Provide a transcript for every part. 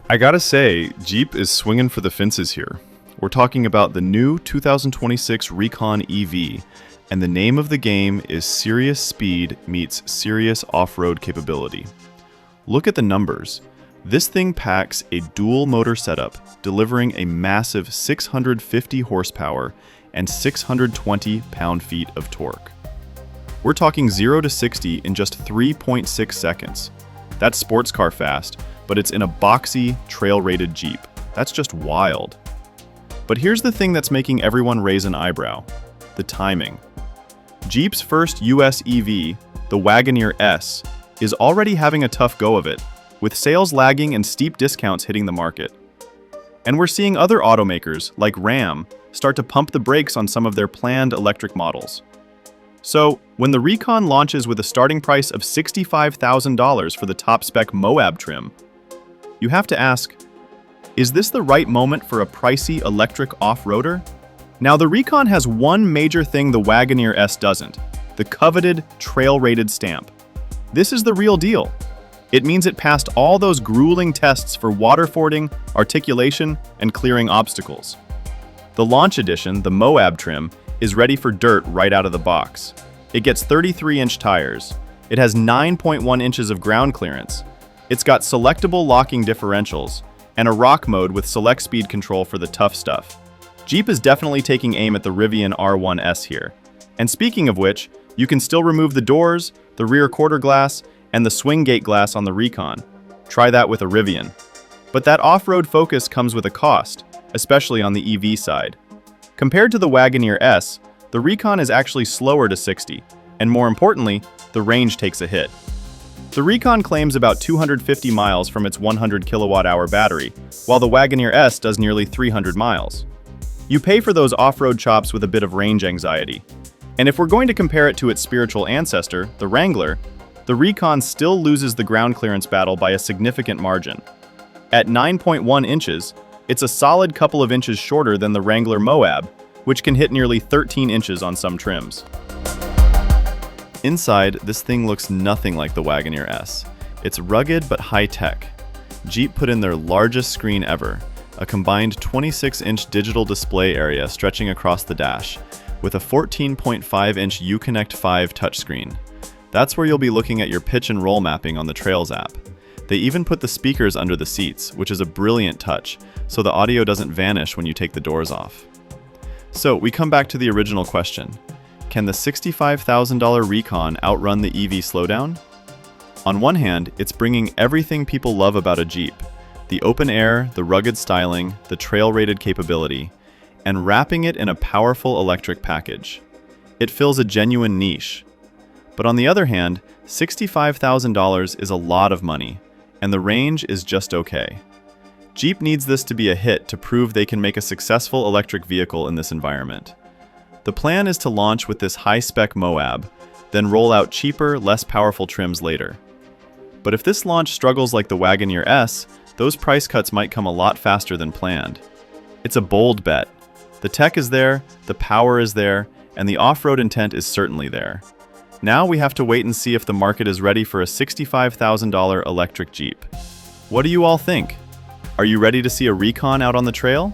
I gotta say, Jeep is swinging for the fences here. We're talking about the new 2026 Recon EV, and the name of the game is serious speed meets serious off-road capability. Look at the numbers. This thing packs a dual motor setup, delivering a massive 650 horsepower and 620 pound-feet of torque. We're talking 0 to 60 in just 3.6 seconds. That's sports car fast, but it's in a boxy, trail-rated Jeep. That's just wild. But here's the thing that's making everyone raise an eyebrow: the timing. Jeep's first US EV, the Wagoneer S, is already having a tough go of it, with sales lagging and steep discounts hitting the market. And we're seeing other automakers, like Ram, start to pump the brakes on some of their planned electric models. So, when the Recon launches with a starting price of $65,000 for the top-spec Moab trim, you have to ask, is this the right moment for a pricey electric off-roader? Now, the Recon has one major thing the Wagoneer S doesn't: the coveted trail-rated stamp. This is the real deal. It means it passed all those grueling tests for waterfording, articulation, and clearing obstacles. The launch edition, the Moab trim, is ready for dirt right out of the box. It gets 33-inch tires. It has 9.1 inches of ground clearance. It's got selectable locking differentials, and a rock mode with select speed control for the tough stuff. Jeep is definitely taking aim at the Rivian R1S here. And speaking of which, you can still remove the doors, the rear quarter glass, and the swing gate glass on the Recon. Try that with a Rivian. But that off-road focus comes with a cost, especially on the EV side. Compared to the Wagoneer S, the Recon is actually slower to 60, and more importantly, the range takes a hit. The Recon claims about 250 miles from its 100 kilowatt-hour battery, while the Wagoneer S does nearly 300 miles. You pay for those off-road chops with a bit of range anxiety. And if we're going to compare it to its spiritual ancestor, the Wrangler, the Recon still loses the ground clearance battle by a significant margin. At 9.1 inches, it's a solid couple of inches shorter than the Wrangler Moab, which can hit nearly 13 inches on some trims. Inside, this thing looks nothing like the Wagoneer S. It's rugged but high-tech. Jeep put in their largest screen ever, a combined 26-inch digital display area stretching across the dash, with a 14.5-inch Uconnect 5 touchscreen. That's where you'll be looking at your pitch and roll mapping on the Trails app. They even put the speakers under the seats, which is a brilliant touch, so the audio doesn't vanish when you take the doors off. So, we come back to the original question. Can the $65,000 Recon outrun the EV slowdown? On one hand, it's bringing everything people love about a Jeep: the open air, the rugged styling, the trail-rated capability, and wrapping it in a powerful electric package. It fills a genuine niche. But on the other hand, $65,000 is a lot of money, and the range is just okay. Jeep needs this to be a hit to prove they can make a successful electric vehicle in this environment. The plan is to launch with this high-spec Moab, then roll out cheaper, less powerful trims later. But if this launch struggles like the Wagoneer S, those price cuts might come a lot faster than planned. It's a bold bet. The tech is there, the power is there, and the off-road intent is certainly there. Now we have to wait and see if the market is ready for a $65,000 electric Jeep. What do you all think? Are you ready to see a Recon out on the trail?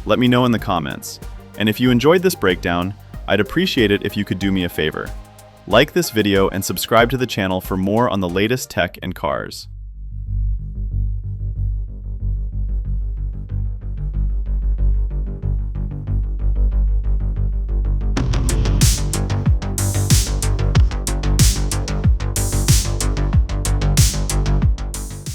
Let me know in the comments. And if you enjoyed this breakdown, I'd appreciate it if you could do me a favor. Like this video and subscribe to the channel for more on the latest tech and cars.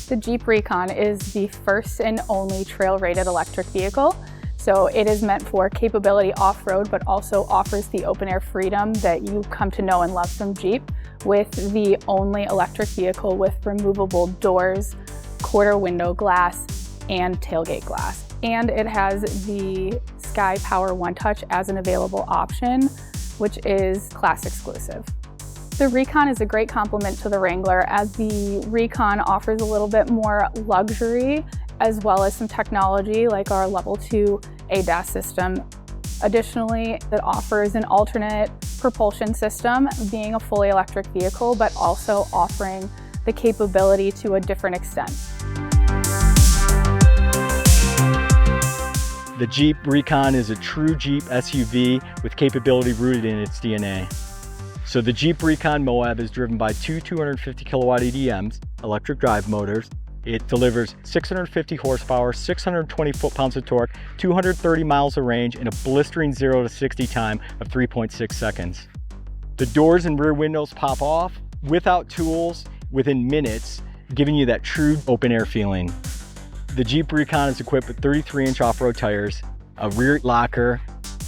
The Jeep Recon is the first and only trail-rated electric vehicle. So it is meant for capability off-road, but also offers the open-air freedom that you come to know and love from Jeep, with the only electric vehicle with removable doors, quarter window glass, and tailgate glass. And it has the Sky Power One Touch as an available option, which is class exclusive. The Recon is a great complement to the Wrangler, as the Recon offers a little bit more luxury as well as some technology like our Level 2 ADAS system. Additionally, it offers an alternate propulsion system, being a fully electric vehicle, but also offering the capability to a different extent. The Jeep Recon is a true Jeep SUV with capability rooted in its DNA. So the Jeep Recon Moab is driven by two 250 kilowatt EDMs, electric drive motors. It delivers 650 horsepower, 620 foot-pounds of torque, 230 miles of range, and a blistering 0 to 60 time of 3.6 seconds. The doors and rear windows pop off without tools within minutes, giving you that true open-air feeling. The Jeep Recon is equipped with 33-inch off-road tires, a rear locker,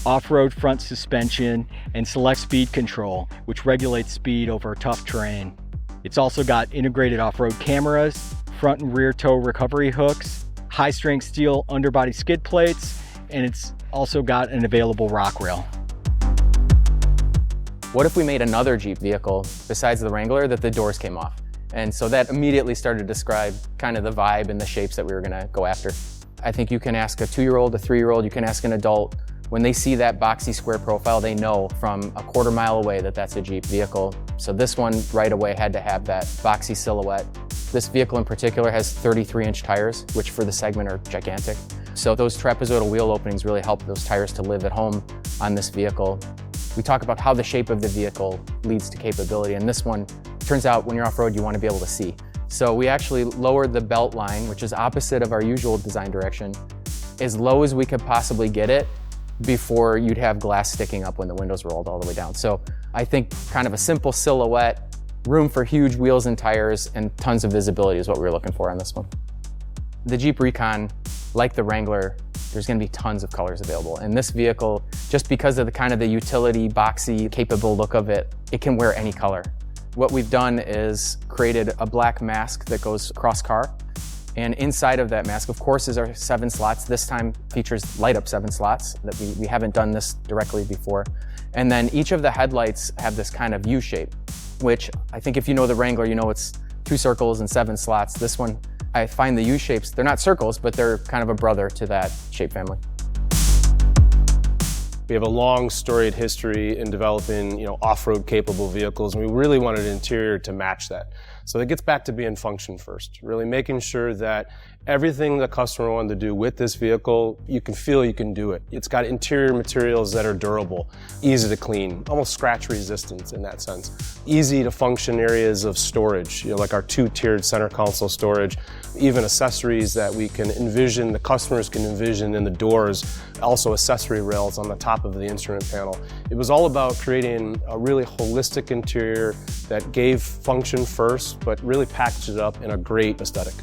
off-road front suspension, and select speed control, which regulates speed over tough terrain. It's also got integrated off-road cameras, front and rear tow recovery hooks, high-strength steel underbody skid plates, and it's also got an available rock rail. What if we made another Jeep vehicle besides the Wrangler that the doors came off? And so that immediately started to describe kind of the vibe and the shapes that we were gonna go after. I think you can ask a 2-year-old, a 3-year-old, you can ask an adult. When they see that boxy square profile, they know from a quarter mile away that that's a Jeep vehicle. So this one right away had to have that boxy silhouette. This vehicle in particular has 33-inch tires, which for the segment are gigantic. So those trapezoidal wheel openings really help those tires to live at home on this vehicle. We talk about how the shape of the vehicle leads to capability, and this one, turns out when you're off-road, you want to be able to see. So we actually lowered the belt line, which is opposite of our usual design direction, as low as we could possibly get it before you'd have glass sticking up when the windows rolled all the way down. So I think kind of a simple silhouette, room for huge wheels and tires, and tons of visibility is what we were looking for on this one. The Jeep Recon, like the Wrangler, there's going to be tons of colors available. And this vehicle, just because of the kind of the utility, boxy, capable look of it, it can wear any color. What we've done is created a black mask that goes across car. And inside of that mask, of course, is our 7 slots. This time features light up 7 slots that we haven't done this directly before. And then each of the headlights have this kind of U shape, which I think if you know the Wrangler, you know it's 2 circles and 7 slots. This one, I find the U shapes, they're not circles, but they're kind of a brother to that shape family. We have a long storied history in developing, off-road capable vehicles, and we really wanted an interior to match that. So it gets back to being function first, really making sure that everything the customer wanted to do with this vehicle, you can feel you can do it. It's got interior materials that are durable, easy to clean, almost scratch resistant in that sense. Easy to function areas of storage, like our 2-tiered center console storage, even accessories that we can envision, the customers can envision in the doors, also accessory rails on the top of the instrument panel. It was all about creating a really holistic interior that gave function first, but really packaged it up in a great aesthetic.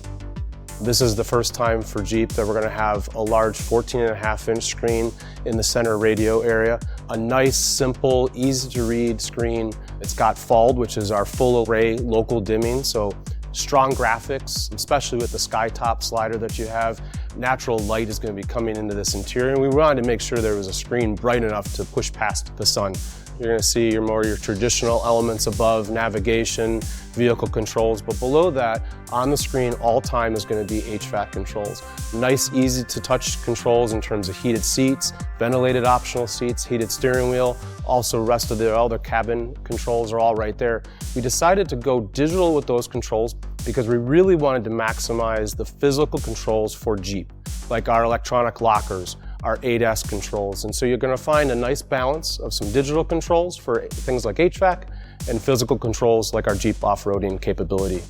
This is the first time for Jeep that we're going to have a large 14.5-inch screen in the center radio area. A nice, simple, easy to read screen. It's got FALD, which is our full array local dimming, so strong graphics, especially with the skytop slider that you have. Natural light is going to be coming into this interior, and we wanted to make sure there was a screen bright enough to push past the sun. You're going to see your traditional elements above, navigation, vehicle controls, but below that, on the screen all time is going to be HVAC controls. Nice, easy to touch controls in terms of heated seats, ventilated optional seats, heated steering wheel, also rest of the other cabin controls are all right there. We decided to go digital with those controls because we really wanted to maximize the physical controls for Jeep, like our electronic lockers, our ADAS controls. And so you're going to find a nice balance of some digital controls for things like HVAC and physical controls like our Jeep off-roading capability.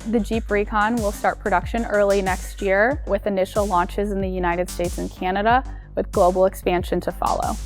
The Jeep Recon will start production early next year with initial launches in the United States and Canada, with global expansion to follow.